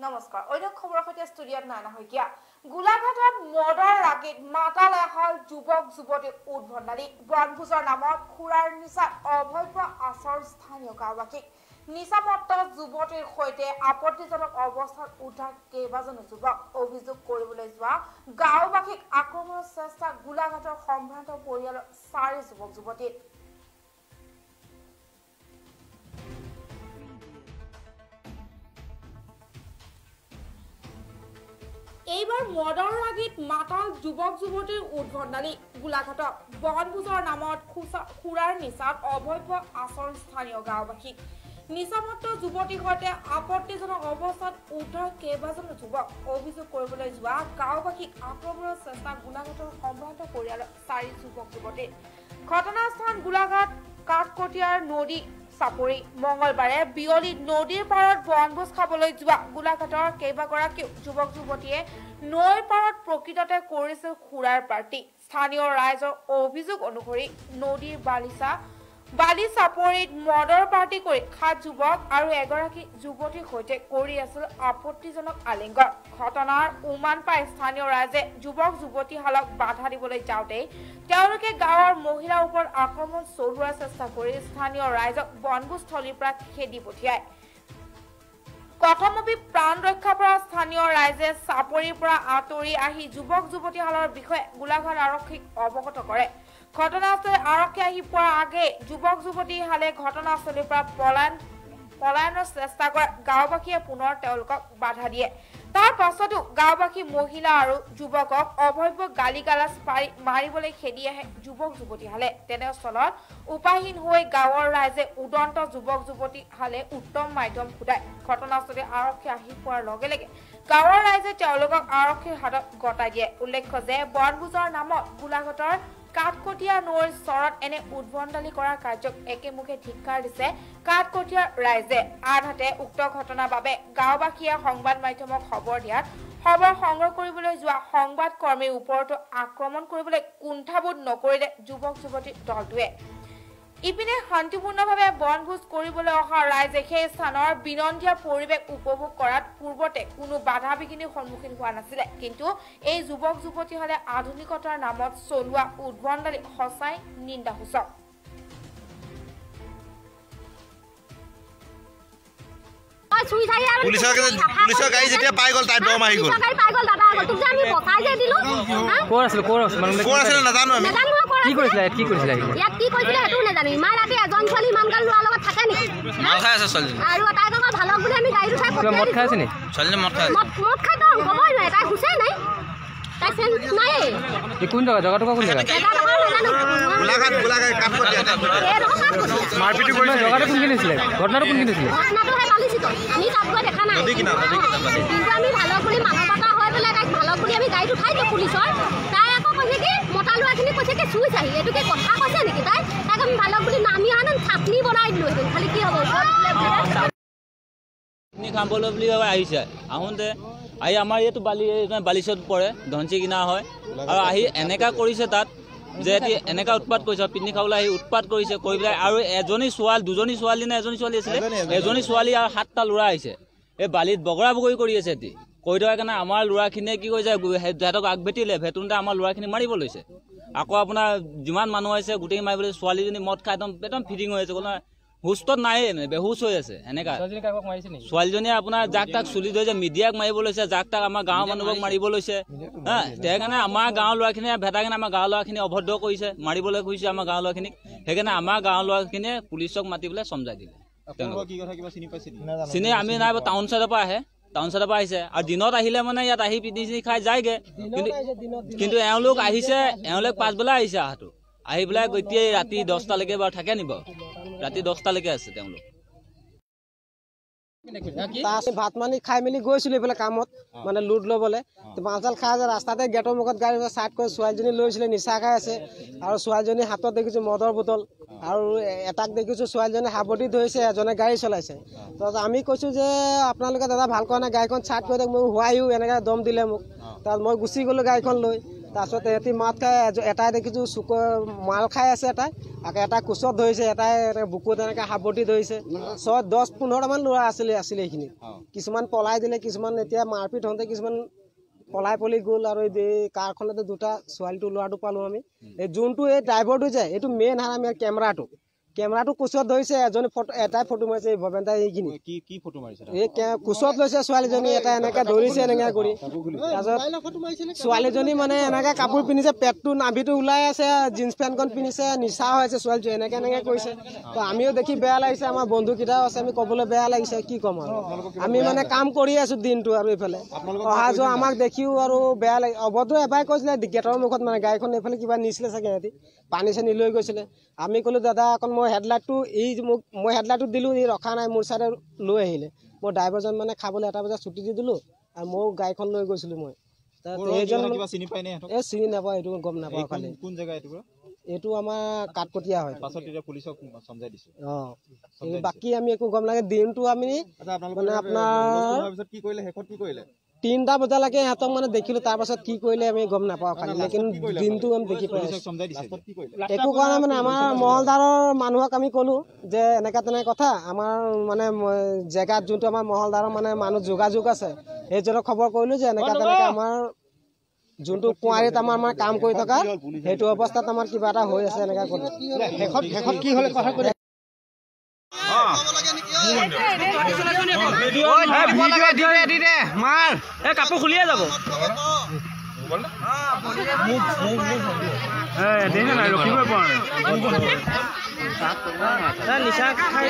নমস্কাৰ অন্য খবৰৰ সৈতে ষ্টুডিঅ'ত নানা শইকীয়া গোলাঘাটত মদৰ ৰাগীত মাতাল এহাল যুৱক যুৱতী উদ্ভণ্ডালি বনভোজৰ নামত খুৰাৰ নিচাত অভব্য আচৰ স্থানীয় গাঁওবাসীক নিচামত্ত যুৱতীৰ সৈতে আপত্তিজনক অৱস্থাত উদ্ধাৰ কেইবাজনো যুৱক অভিযোগ কৰিবলৈ যোৱা গাঁওবাসীক আক্ৰমণৰ চেষ্টা গোলাঘাটৰ সম্ভ্ৰান্ত পৰিয়ালৰ 4 যুৱক যুৱতী এইবাৰ মদৰ ৰাগীত মাতাল যুৱক যুৱতীৰ উদ্ভণ্ডালি গোলাঘাটত বনভোজৰ নামত খুৰাৰ নিচাত অভব্য আচৰ স্থানীয় গাঁওবাসীক নিচামত্ত যুৱতীৰ সৈতে আপত্তিজনক অৱস্থাত উদ্ধাৰ কেইবাজনো যুৱক অভিযোগ কৰিবলৈ যোৱা গাঁওবাসীক আক্ৰমণৰ চেষ্টা গোলাঘাটৰ সম্ভ্ৰান্ত পৰিয়ালৰ 4 যুৱক যুৱতী ঘটনাস্থান গোলাঘাট কাঠকটীয়াৰ নদী চাপৰি মঙ্গলবাৰে বিয়লি নদীৰ পাৰত বনভোজ খাবলৈ যোৱা গোলাঘাটৰ কেইবাগৰাকী যুৱক যুৱতীয়ে নৈৰ পাৰত প্ৰকৃততে কৰিছিল খুৰাৰ পাৰ্টি স্থানীয় ৰাইজৰ অভিযোগ অনুসৰি নদীৰ বালি চাপৰিত মদৰ পাৰ্টি কৰি 7 যুৱক আৰু এগৰাকী যুৱতীৰ সৈতে কৰি আছিল আপত্তিজনক আলিংগন ঘটনাৰ উমান পাই স্থানীয় ৰাইজে যুৱক যুৱতীহালক বাধা দিবলৈ যাওঁতে তেওঁলোকে গাঁৱৰ মহিলাৰ ওপৰত আক্ৰমণ চলোৱাৰ চেষ্টা কৰি স্থানীয় ৰাইজক বনভোজস্থলীৰ পৰা খেদি পঠিয়ায় কথমপি প্ৰাণ ৰক্ষা পৰা স্থানীয় ৰাইজে চাপৰিৰ পৰা আঁতৰি আহি যুৱক যুৱতীহালৰ বিষয়ে গোলাঘাট আৰক্ষীক অৱগত কৰে ঘটনাস্থলী আৰক্ষী আহি পোৱাৰ আগে যুৱক যুৱতীহালে ঘটনাস্থলীৰ পৰা পলায়নৰ চেষ্টা কৰে গাঁওবাসীয়ে পুনৰ তেওঁলোকক বাধা দিয়ে তাৰ পাছতো গাঁওবাসী মহিলা আৰু যুৱকক অভব্য গালি গালাজ মাৰিবলৈ খেদি আহে যুৱক যুৱতীহালে তেনেস্থলত উপায়হীন হৈ গাঁৱৰ ৰাইজে উদন্ত যুৱক যুৱতীহালে উত্তম মাধ্যম খুটায় ঘটনাস্থলী আৰক্ষী আহি পোৱাৰ লগে লগে গাঁৱৰ ৰাইজে তেওঁলোকক আৰক্ষীৰ হাতত গতাই দিয়ে উল্লেখ্য যে বনভোজৰ নামত গোলাঘাটৰ কাঠকটীয়া নৈৰ চৰত এনে উদ্ভণ্ডালি কৰাৰ কাৰ্যক একেমুখে ধিক্কাৰ দিছে কাঠকটীয়াৰ ৰাইজে আনহাতে উক্ত ঘটনাৰ বাবে গাঁওবাসীয়ে সংবাদ মাধ্যমক খবৰ দিয়াত খবৰ সংগ্ৰহ কৰিবলৈ যোৱা সংবাদ কৰ্মীৰ ওপৰতো আক্ৰমণ কৰিবলৈ কুণ্ঠাবোধ নকৰিলে যুৱক যুৱতীৰ দলটোৱে ইপিনে শান্তিপূৰ্ণভাৱে বনভোজ কৰিবলৈ অহা ৰাইজে সেই স্থানৰ বিনন্দীয়া পৰিৱেশ উপভোগ কৰাত পূৰ্বতে কোনো বাধা বিঘিনিৰ সন্মুখীন হোৱা নাছিলে কিন্তু এই যুৱক যুৱতীহালে আধুনিকতাৰ নামত চলোৱা উদ্ভণ্ডালি সঁচাই নিন্দাসূচক পুলিচৰ গাড়ী যেতিয়া পাই গল তাই দম আহি গল কোন আছিল নাজানো আমি কি কৰিছিলা ইয়াত কি কৰিছিলা হেতু নাজানো ইমান ৰাতি এজন ছোৱালী ইমান গাল লোৱাৰ লগত থাকে নেকি মাল খাই আছে ছোৱালী আৰু তাই তোমাৰ ভালক বুলি আমি গাড়ী উঠাই পঠিয়াই মদ খাই আছে নি ছোৱালী মদ খাই তো খবই নাই তাই হুছে নাই তাই সেন নাই এই কোন জায়গাটো কোন জায়গা গোলাঘাট কাঠকটীয়া মাৰপিট কৰি জায়গাটো কোন কিনিছিলে ঘটনাটো কোন কিনিছিলে ঘটনাটো হে পালিছিত আমি তাতকৈ দেখা নাই নদী কিনা কিন্তু আমি ভালক বুলি মানৱতা হয় বলে তাই ভালক বুলি আমি গাড়ী উঠাই দিও পুলিচৰ তাই আকৌ কৈছে কি মতালুৱাখিনি কৈছে কি চুই চাহি এটুকে কথা কৈছে নেকি তাই তাক আমি ভালক বুলি নামি আনন চাটনি বনাই দিলো খালি কি হ'ব নি খাবলৈ বুলি আহিছে আহোঁতে আহি আমাৰ এইটো বালিচত পৰে ধনচি কিনা হয় আৰু আহি এনেকা কৰিছে তাত যে এনেকা উৎপাত কৰিছে পিকনিক খাবলৈ আহি উৎপাত কৰিছে কৰি পেলাই আৰু দুজনী ছোৱালী নে এজনী ছোৱালী আছিলে এজনী ছোৱালী আৰু 7টা ল'ৰা আহিছে এই বালিত বগৰা বগৰী কৰি আছে এটি কৈ থকাৰ কাৰণে আমাৰ ল'ৰাখিনিয়ে কি কৰিছে সিহঁতক আগভেটিলে ভেটোনতে আমাৰ ল'ৰাখিনি মাৰিব লৈছে আকৌ আপোনাৰ যিমান মানুহ আহিছে গোটেই মাৰিবলৈ ছোৱালীজনী মদ খাই একদম ফিটিং হৈ আছে ক'লে হুষ্টত নাই বেহুচ হৈ আছে এনেকা ছোৱালীজনীয়ে আপোনাৰ যাক তাক চুলি ধৰিছে মিডিয়াক মাৰিব লৈছে যাক তাক আমাৰ গাঁৱৰ মানুহক মাৰিব লৈছে হা সেইকাৰণে আমাৰ গাঁৱৰ ল'ৰাখিনিয়ে ভেটাখিনি আমাৰ গাঁৱৰ ল'ৰাখিনি অভদ্ৰ কৰিছে মাৰিবলৈ খুজিছে আমাৰ গাঁৱৰ ল'ৰাখিনিক সেইকাৰণে আমাৰ গাঁৱৰ ল'ৰাখিনিয়ে পুলিচক মাতি পেলাই সমজাই দিলে চিনি আমি নাই টাউন চাইডৰ পৰা আহে টাউন চাইডৰ পৰা আহিছে আৰু দিনত আহিলে মানে ইয়াত আহি পিকনিক চিকনিক খাই যায়গে কিন্তু এওঁলোক আহিছে এওঁলোক পাছবেলা আহিছে আহাটো আহি পেলাই এতিয়া ৰাতি 10টালৈকে বাৰু থাকে নিব ৰাতি 10টালৈকে আছে তেওঁলোক ভাত মানি খাই মেলি গৈছিলো এইফালে কামত মানে লুট ল'বলৈ মাছডাল খাই আছে ৰাস্তাতে গেটৰ মুখত গাড়ী চাইড কৰি ছোৱালীজনী লৈছিলে নিচা খাই আছে আৰু ছোৱালীজনী হাতত দেখিছোঁ মদৰ বটল আৰু এটাক দেখিছোঁ ছোৱালীজনী সাৱটি ধৰিছে এজনে গাড়ী চলাইছে তো আমি কৈছোঁ যে আপোনালোকে দাদা ভাল কৰা নাই গাড়ীখন চাইড কৰি দিয়ক মই হোৱাইও এনেকৈ দম দিলে মোক তাত মই গুচি গ'লোঁ গাড়ীখন লৈ তাৰপিছত এটি মাত খাই এটাই দেখিছোঁ মাল খাই আছে এটাই আকৌ এটা কোচত ধৰিছে এটাই বুকুত এনেকৈ সাৱটি ধৰিছে 10-15টামান ল'ৰা আছিলে এইখিনি কিছুমান পলাই দিলে কিছুমান এতিয়া মাৰপিট হওঁতে কিছুমান পলাই পলি গ'ল আৰু এই কাৰখনতে দুটা ছোৱালীটো ল'ৰাটো পালোঁ আমি এই যোনটো এই ড্ৰাইভাৰটো যে এইটো মেইন হাৰামি কেমেৰাটো কোচত ধৰিছে এজনী এটাই ফটো মাৰিছে এই ভৱেন্তা এইখিনি এই কোচত লৈছে ছোৱালীজনী এটা এনেকৈ ধৰিছে এনেকৈ কৰি তাৰপিছত ছোৱালীজনী মানে এনেকৈ কাপোৰ পিন্ধিছে পেটটো নাভিটো ওলাই আছে জিন্স পেণ্টখন পিন্ধিছে নিচা হৈ আছে ছোৱালীজনী এনেকৈ কৰিছে তো আমিও দেখি বেয়া লাগিছে আমাৰ বন্ধুকেইটাও আছে আমি ক'বলৈ বেয়া লাগিছে কি ক'ম আৰু আমি মানে কাম কৰি আছোঁ দিনটো আৰু এইফালে অহা যোৱা আমাক দেখিও আৰু বেয়া লাগে অভদ্ৰ এবাৰ কৈছিলে গেটৰ মুখত মানে গাড়ীখন এইফালে কিবা নিছিলে চাগে সিহঁতি পানী চানী লৈ গৈছিলে আমি ক'লোঁ দাদা অকণ মই হেডলাইটটো মই হেডলাইটটো দিলোঁ ই ৰখা নাই মোৰ চাইডে লৈ আহিলে মই ড্ৰাইভাৰজন মানে খাবলৈ 1 বজাত ছুটি দি দিলোঁ আৰু ময়ো গাড়ীখন লৈ গৈছিলোঁ মই চিনি নাপাওঁ এইটো গম নাপাওঁ খালি এইটো আমাৰ কাঠপটীয়া হয় বাকী আমি একো গম লাগে দিনটো আমি মানে আপোনাৰ 3টা বজালৈকে সিহঁতক মানে দেখিলোঁ তাৰপাছত কি কৰিলে আমি গম নাপাওঁ খালি লেকিন দিনটো আমি দেখি পাই একো কাৰণে মানে আমাৰ মহলদাৰৰ মানুহক আমি ক'লোঁ যে এনেকৈ তেনেকৈ কথা আমাৰ মানে জেগাত যোনটো আমাৰ মহলদাৰৰ মানে মানুহ যোগাযোগ আছে সেইজনক খবৰ কৰিলোঁ যে এনেকৈ তেনেকৈ আমাৰ যোনটো কুঁৱাৰীত আমাৰ কাম কৰি থকা সেইটো অৱস্থাত আমাৰ কিবা এটা হৈ আছে এনেকৈ ক'লোঁ শেষত কি হ'লে কথা কৈ কাপোৰ খুলিয়ে যাব ৰখিবই পৰা নাই নিচা খাই